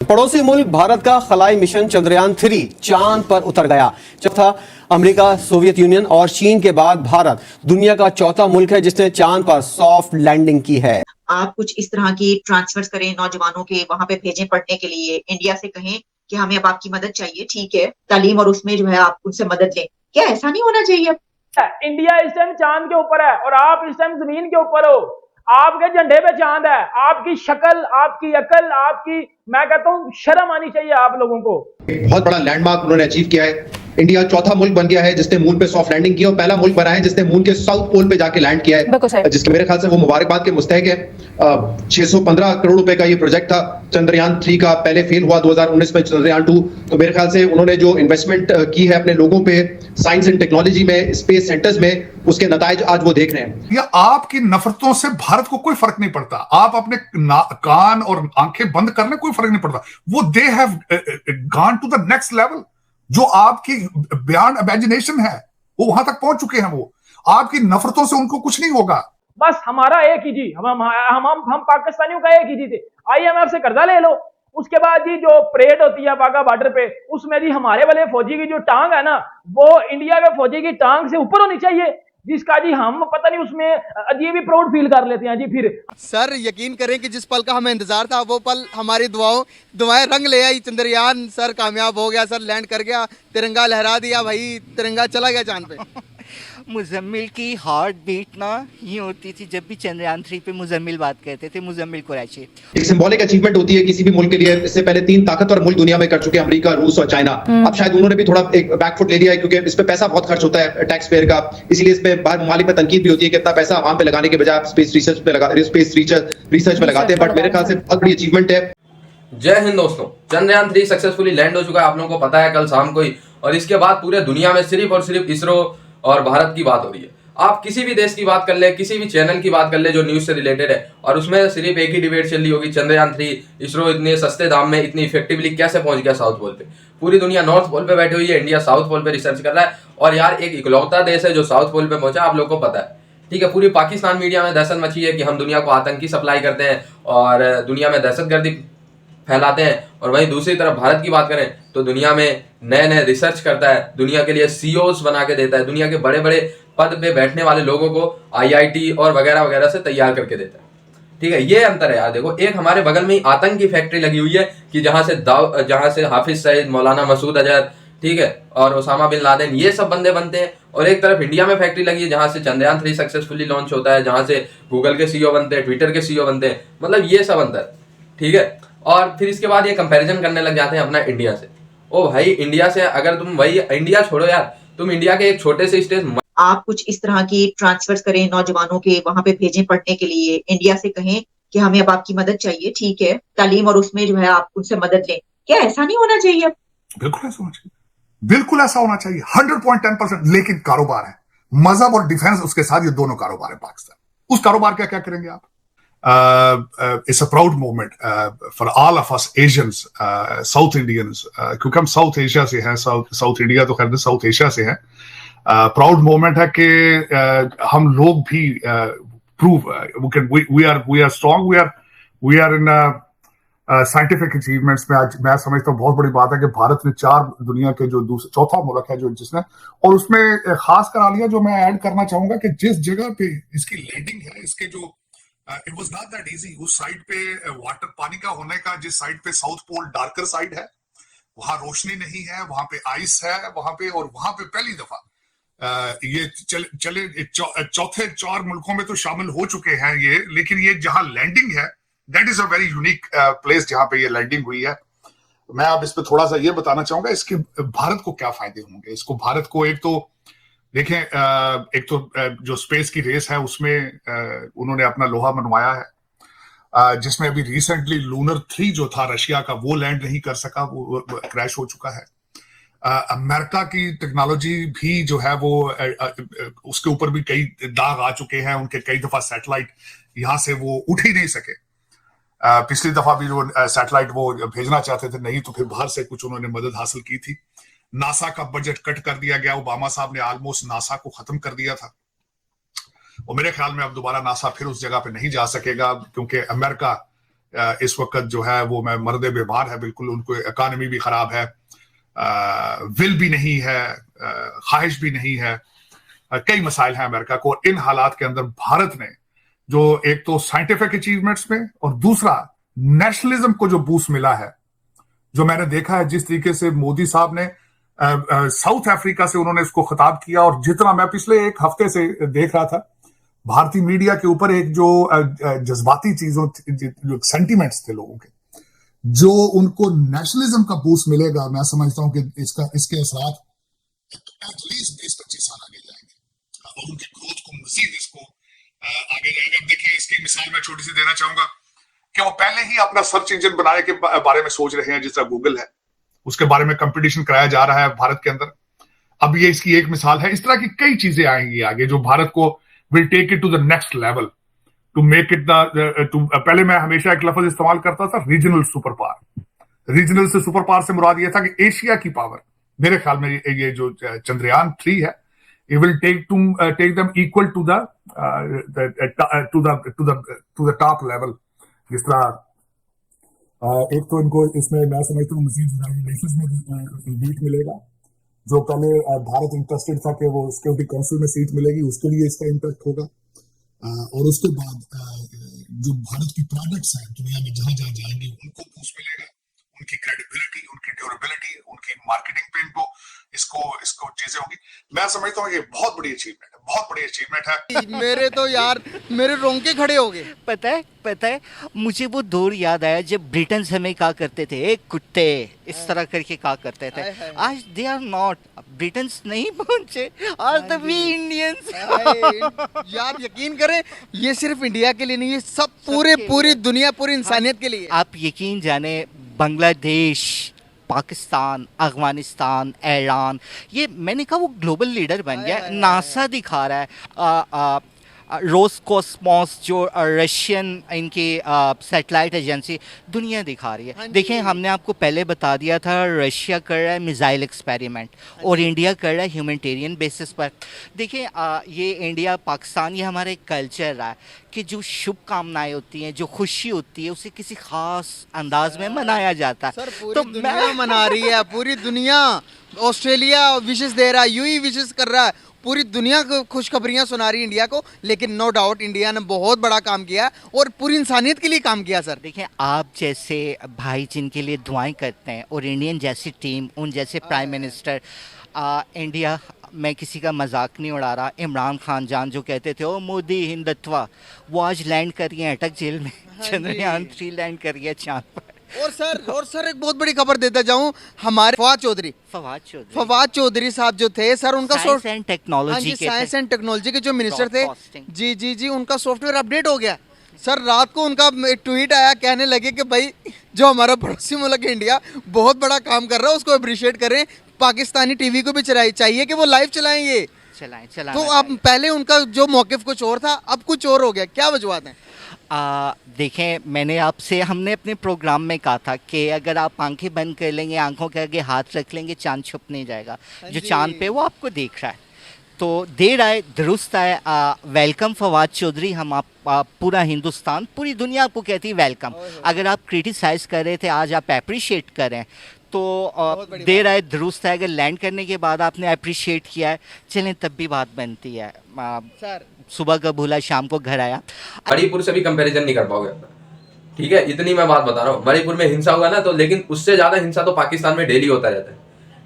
पड़ोसी मुल्क भारत का खलाई मिशन चंद्रयान-3 चांद पर उतर गया। चौथा अमेरिका, सोवियत यूनियन और चीन के बाद भारत दुनिया का चौथा मुल्क है जिसने चांद पर सॉफ्ट लैंडिंग की है। आप कुछ इस तरह की ट्रांसफर्स करें नौजवानों के, वहां पे भेजें पढ़ने के लिए, इंडिया से कहें कि हमें अब आपकी मदद चाहिए, ठीक है, तालीम और उसमें जो है आप उनसे मदद लें। क्या ऐसा नहीं होना चाहिए? इंडिया इस टाइम चांद के ऊपर है और आप इस टाइम जमीन के ऊपर हो। आपके झंडे पे चांद है। आपकी शक्ल, आपकी अकल, आपकी, मैं कहता हूँ शर्म आनी चाहिए आप लोगों को। बहुत बड़ा लैंडमार्क उन्होंने अचीव किया है। इंडिया चौथा मुल्क बन गया है जिसने मून पे सॉफ्ट लैंडिंग की और पहला मुल्क बना है जिसने मून के साउथ पोल पे जाके लैंड किया है, जिसके मेरे ख्याल से वो मुबारकबाद के मुस्तहक है। 615 करोड़ रुपए का ये प्रोजेक्ट था चंद्रयान 3 का, पहले फेल हुआ 2019 में चंद्रयान 2। तो मेरे ख्याल से उन्होंने जो इन्वेस्टमेंट की है अपने लोगों पे, साइंस एंड टेक्नोलॉजी में, स्पेस सेंटर्स में, उसके नतायज आज वो देख रहे हैं। या आपकी नफरतों से भारत को कोई फर्क नहीं पड़ता। आप अपने कान और आंखें बंद करने कोई फर्क नहीं पड़ता। वो they have gone to the next level. जो आपकी बियॉन्ड इमेजिनेशन है वो वहां तक पहुंच चुके हैं। वो आपकी नफरतों से उनको कुछ नहीं होगा। बस हमारा एक ही जी, हम पाकिस्तानियों का एक ही जी थे। IMF से कर्जा ले लो, उसके बाद जी जो परेड होती है वाघा बॉर्डर पे, उसमें जी हमारे वाले फौजी की जो टांग है ना, वो इंडिया के फौजी की टांग से ऊपर होनी चाहिए, जिसका जी हम पता नहीं उसमें अजीब ही प्राउड फील कर लेते हैं जी। फिर सर यकीन करें कि जिस पल का हमें इंतजार था वो पल हमारी दुआएं रंग ले आई। चंद्रयान सर कामयाब हो गया, सर लैंड कर गया, तिरंगा लहरा दिया भाई, तिरंगा चला गया चांद पे। मुजम्मिल की हार्ट बीट ना ये होती थी जब भी चंद्रयान 3 पे मुजम्मिल बात करते थे, मुजम्मिल कुरैशी। एक सिंबॉलिक अचीवमेंट होती है किसी भी मुल्क के लिए। इससे पहले 3 ताकतवर मुल्क दुनिया में कर चुके हैं, अमेरिका, रूस और चाइना। अब शायद उन्होंने भी थोड़ा एक बैकफुट ले लिया है क्योंकि इस पे पैसा बहुत खर्च होता है टैक्स पेयर का, इसलिए इस पे बाहर ममालिक में तनकीद भी होती है कि इतना पैसा आवाम पे लगाने के बजाय स्पेस रिसर्च में लगाते हैं। बट मेरे ख्याल से बहुत बड़ी अचीवमेंट है। जय हिंद दोस्तों, चंद्रयान 3 सक्सेसफुली लैंड हो चुका है, आप लोगों को पता है, कल शाम को ही। और इसके बाद पूरे दुनिया में सिर्फ और सिर्फ इसरो और भारत की बात हो रही है। आप किसी भी देश की बात कर ले, किसी भी चैनल की बात कर ले जो न्यूज से रिलेटेड है, और उसमें सिर्फ एक ही डिबेट चल रही होगी, चंद्रयान 3 इसरो इतने सस्ते दाम में इतनी इफेक्टिवली कैसे पहुंच गया साउथ पोल पे। पूरी दुनिया नॉर्थ पोल पे बैठी हुई है, इंडिया साउथ पोल पे रिसर्च कर रहा है। और यार एक इकलौता देश है जो साउथ पोल पे पहुंचा, आप लोग को पता है, ठीक है। पूरी पाकिस्तान मीडिया में दहशत मची है कि हम दुनिया को आतंकी सप्लाई करते हैं और दुनिया में दहशतगर्दी फैलाते हैं। और वहीं दूसरी तरफ भारत की बात करें तो दुनिया में नए नए रिसर्च करता है, दुनिया के लिए CEOs बना के देता है, दुनिया के बड़े बड़े पद पे बैठने वाले लोगों को IIT और वगैरह वगैरह से तैयार करके देता है, ठीक है। ये अंतर है यार। देखो, एक हमारे बगल में ही आतंक की फैक्ट्री लगी हुई है कि जहां से हाफिज सईद, मौलाना मसूद अजहर, ठीक है, और ओसामा बिन लादेन, ये सब बंदे बनते हैं। और एक तरफ इंडिया में फैक्ट्री लगी है जहां से चंद्रयान 3 सक्सेसफुली लॉन्च होता है, जहां से गूगल के CEO बनते हैं, ट्विटर के CEO बनते हैं। मतलब ये सब अंतर, ठीक है। और फिर इसके बाद ये कंपैरिजन करने लग जाते हैं अपना इंडिया से। ओ भाई, इंडिया से अगर तुम, वही इंडिया छोड़ो यार, तुम इंडिया के एक छोटे से स्टेट। आप कुछ इस तरह की ट्रांसफर्स करें नौजवानों के, वहां पे भेजें पढ़ने के लिए, इंडिया से कहें कि हमें अब आपकी मदद चाहिए, ठीक है, तालीम और उसमें जो है आप उनसे मदद लें। क्या ऐसा नहीं होना चाहिए? बिल्कुल ऐसा होना चाहिए, बिल्कुल ऐसा होना चाहिए, 100.10%। लेकिन कारोबार है, मजहब और डिफेंस, उसके साथ ये दोनों कारोबार है पाकिस्तान। उस कारोबार का क्या करेंगे आप? It's a proud moment for all of us Asians, South Indians, क्योंकि हम साउथ एशिया से हैं, साउथ इंडिया तो खैर साउथ एशिया से हैं। प्राउड मोमेंट है कि हम लोग भी prove we are strong, we are in scientific achievements में। आज मैं समझता हूँ बहुत बड़ी बात है कि भारत ने 4 दुनिया के जो चौथा मुल्क है जो जिसने, और उसमें खास करा लिया, जो मैं ऐड करना चाहूंगा कि जिस जगह पे इसकी लैंडिंग है, इसके जो it was not that easy. उस साइड पे वाटर, पानी का होने का, जिस साइड पे साउथ पोल डार्कर साइड है, वहां रोशनी नहीं है, वहां पे आइस है वहां पे, और वहां पे पहली दफा ये चले चौथे 4 मुल्कों में तो शामिल हो चुके हैं ये, लेकिन ये जहां लैंडिंग है, that is a very unique place जहां पे ये लैंडिंग हुई है। मैं अब इस पे थोड़ा सा ये बताना चाहूंगा इसके भारत को क्या फायदे होंगे। इसको भारत को एक तो देखें, एक तो जो स्पेस की रेस है उसमें उन्होंने अपना लोहा मनवाया है, जिसमें अभी रिसेंटली लूनर 3 जो था रशिया का, वो लैंड नहीं कर सका, वो क्रैश हो चुका है। अमेरिका की टेक्नोलॉजी भी जो है वो उसके ऊपर भी कई दाग आ चुके हैं, उनके कई दफा सैटेलाइट यहां से वो उठ ही नहीं सके। पिछली दफा भी जो सैटेलाइट वो भेजना चाहते थे, नहीं तो फिर बाहर से कुछ उन्होंने मदद हासिल की थी। नासा का बजट कट कर दिया गया, ओबामा साहब ने ऑलमोस्ट नासा को खत्म कर दिया था, और मेरे ख्याल में अब दोबारा नासा फिर उस जगह पे नहीं जा सकेगा क्योंकि अमेरिका इस वक्त जो है वो मैं मर्दे बेमार है बिल्कुल, उनको इकॉनमी भी खराब है, विल भी नहीं है, ख्वाहिश भी नहीं है, कई मसाइल हैं अमेरिका को। इन हालात के अंदर भारत ने जो एक तो साइंटिफिक अचीवमेंट्स में और दूसरा नेशनलिज्म को जो बूस्ट मिला है, जो मैंने देखा है जिस तरीके से मोदी साहब ने साउथ अफ्रीका से उन्होंने इसको खिताब किया, और जितना मैं पिछले एक हफ्ते से देख रहा था भारतीय मीडिया के ऊपर एक जो जज्बाती चीजों, जो सेंटिमेंट्स थे लोगों के, जो उनको नेशनलिज्म का बूस्ट मिलेगा, मैं समझता हूं कि इसके असरात एटलीस्ट 20-25 साल आगे जाएंगे और उनकी ग्रोथ को मजीद इसको आगे जाएगा। देखिए इसकी मिसाल मैं छोटी सी देना चाहूंगा कि वो पहले ही अपना सर्च इंजन बनाने के बारे में सोच रहे हैं, जिस तरह गूगल है, उसके बारे में कंपटीशन कराया जा रहा है भारत के अंदर। अब ये इसकी एक मिसाल है। इस तरह की कई चीजें आएंगी आगे जो भारत को will take it to the next level, to make it पहले मैं हमेशा एक लफ्ज इस्तेमाल करता था, रीजनल सुपर पावर। रीजनल से सुपर पावर से मुराद यह था कि एशिया की पावर, मेरे ख्याल में ये जो चंद्रयान 3 है, it will take them equal to the top level। जिस तरह एक तो इनको इसमें मैं समझता हूँ मजीद नेशंस में बीट मिलेगा, जो पहले भारत इंटरेस्टेड था कि वो सिक्योरिटी काउंसिल में सीट मिलेगी, उसके लिए इसका इम्पैक्ट होगा। और उसके बाद जो भारत की प्रोडक्ट्स हैं दुनिया में जहां जहां जाएंगे उनको बूस्ट मिलेगा, उनकी क्रेडिबिलिटी, उनकी ड्यूरेबिलिटी, उनकी मार्केटिंग पे इनको इसको चीजें होंगी। मैं समझता हूँ ये बहुत बड़ी अचीवमेंट है, बहुत बड़ी अचीवमेंट है। मेरे तो यार मेरे रोंगटे खड़े हो गए। पता है मुझे वो दौर याद आया जब ब्रिटेन हमें कहा करते थे एक कुत्ते, इस तरह करके कहा करते थे। आज दे आर नॉट, ब्रिटेन नहीं पहुंचे, आज द वी इंडियंस। यार यकीन करें ये सिर्फ इंडिया के लिए नहीं, ये सब पूरी दुनिया, पूरी इंसानियत के लिए। आप यकीन जाने बांग्लादेश, पाकिस्तान, अफगानिस्तान, ईरान, ये मैंने कहा वो ग्लोबल लीडर बन गया। नासा दिखा रहा है, रोसकोस्मोस जो रशियन इनकी सैटेलाइट एजेंसी दुनिया दिखा रही है। देखें हमने आपको पहले बता दिया था रशिया कर रहा है मिसाइल एक्सपेरिमेंट और इंडिया कर रहा है ह्यूमैनिटेरियन बेसिस पर। देखें ये इंडिया पाकिस्तान, ये हमारा एक कल्चर रहा है कि जो शुभकामनाएं होती हैं, जो खुशी होती है, उसे किसी खास अंदाज में मनाया जाता है। सर पूरी दुनिया मना रही है, पूरी दुनिया। ऑस्ट्रेलिया विशेष दे रहा है, यूएई विशेष कर रहा है, पूरी दुनिया को खुशखबरियां सुना रही है इंडिया को। लेकिन नो डाउट इंडिया ने बहुत बड़ा काम किया और पूरी इंसानियत के लिए काम किया। सर देखें आप जैसे भाई जिनके लिए दुआएं करते हैं और इंडियन जैसी टीम, उन जैसे प्राइम मिनिस्टर, इंडिया, मैं किसी का मजाक नहीं उड़ा रहा, इमरान खान जान जो कहते थे ओ मोदी हिंदुत्वा, वो आज लैंड कर रही है अटक जेल में। चंद्रयान 3 लैंड कर रही है चांद पर। और सर एक बहुत बड़ी खबर देता जाऊं, हमारे फवाद चौधरी साहब जो थे सर, उनका साइंस एंड टेक्नोलॉजी के जो मिनिस्टर थे, जी उनका सॉफ्टवेयर अपडेट हो गया। सर रात को उनका एक ट्वीट आया, कहने लगे कि भाई जो हमारा पड़ोसी मुल्क है इंडिया बहुत बड़ा काम कर रहा है, उसको अप्रिशिएट करें। पाकिस्तानी टीवी को भी चाहिए कि वो लाइव चलाएं ये चलाएं। तो अब पहले उनका जो मौकिफ कुछ और था, अब कुछ और हो गया, क्या वजूहत हैं? देखें हमने अपने प्रोग्राम में कहा था कि अगर आप आंखें बंद कर लेंगे, आंखों के आगे हाथ रख लेंगे, चांद छुप नहीं जाएगा। जो चांद पे वो आपको देख रहा है, तो देर आए दुरुस्त आए। वेलकम फवाद चौधरी, हम आप पूरा हिंदुस्तान, पूरी दुनिया आपको कहती है वेलकम। अगर आप क्रिटिसाइज़ कर रहे थे, आज आप अप्रिशिएट करें, तो देर आए दुरुस्त है। अगर लैंड करने के बाद आपने अप्रिशिएट किया है, चलें तब भी बात बनती है। सर सुबह का भूला शाम को घर आया। मणिपुर से भी कंपैरिजन नहीं कर पाओगे, ठीक है, इतनी मैं बात बता रहा हूँ। मणिपुर में हिंसा हुआ ना, तो लेकिन उससे ज्यादा हिंसा तो पाकिस्तान में डेली होता रहता है,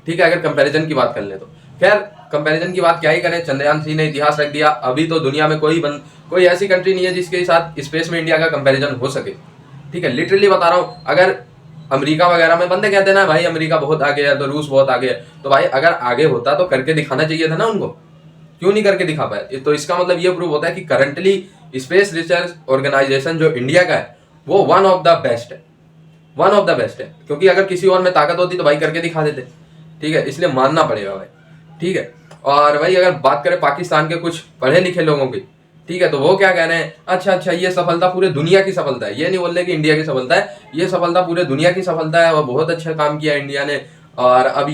ठीक है, अगर कंपैरिजन की बात कर ले तो। खैर कंपैरिजन की बात क्या ही करें, चंद्रयान 3 ने इतिहास रख दिया। अभी तो दुनिया में कोई ऐसी कंट्री नहीं है जिसके साथ स्पेस में इंडिया का कंपैरिजन हो सके, ठीक है, लिटरली बता रहा हूँ। अगर अमेरिका वगैरह में बंदे कहते हैं ना भाई अमेरिका बहुत आगे है, तो रूस बहुत आगे है, तो भाई अगर आगे होता तो करके दिखाना चाहिए था ना उनको, क्यों नहीं करके दिखा पाए? तो इसका मतलब ये प्रूव होता है कि करंटली स्पेस रिसर्च ऑर्गेनाइजेशन जो इंडिया का है वो वन ऑफ द बेस्ट है, क्योंकि अगर किसी और में ताकत होती तो भाई करके दिखा देते, ठीक है, इसलिए मानना पड़ेगा भाई, ठीक है। और भाई अगर बात करें पाकिस्तान के कुछ पढ़े लिखे लोगों की, ठीक है, तो वो क्या कह रहे हैं, अच्छा ये सफलता पूरे दुनिया की सफलता है, ये नहीं बोल रहे कि इंडिया की सफलता है, ये सफलता पूरे दुनिया की सफलता है और बहुत अच्छा काम किया इंडिया ने। और अब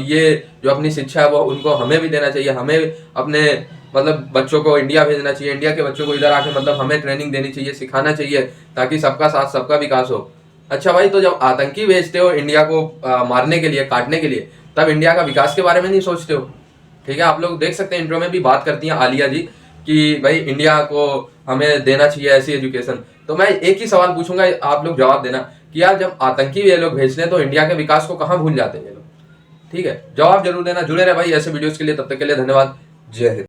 ये जो अपनी शिक्षा है वो उनको हमें भी देना चाहिए, हमें अपने मतलब बच्चों को इंडिया भेजना चाहिए, इंडिया के बच्चों को इधर आके मतलब हमें ट्रेनिंग देनी चाहिए, सिखाना चाहिए, ताकि सबका साथ सबका विकास हो। अच्छा भाई, तो जब आतंकी भेजते हो इंडिया को मारने के लिए, काटने के लिए, तब इंडिया का विकास के बारे में नहीं सोचते हो। ठीक है, आप लोग देख सकते हैं इंट्रो में भी बात करती हैं आलिया जी कि भाई इंडिया को हमें देना चाहिए ऐसी एजुकेशन। तो मैं एक ही सवाल पूछूंगा, आप लोग जवाब देना कि यार जब आतंकी ये लोग भेजते हैं तो इंडिया के विकास को कहाँ भूल जाते हैं ये लोग। ठीक है, जवाब जरूर देना। जुड़े रहे भाई ऐसे वीडियोस के लिए, तब तक के लिए धन्यवाद। जय हिंद।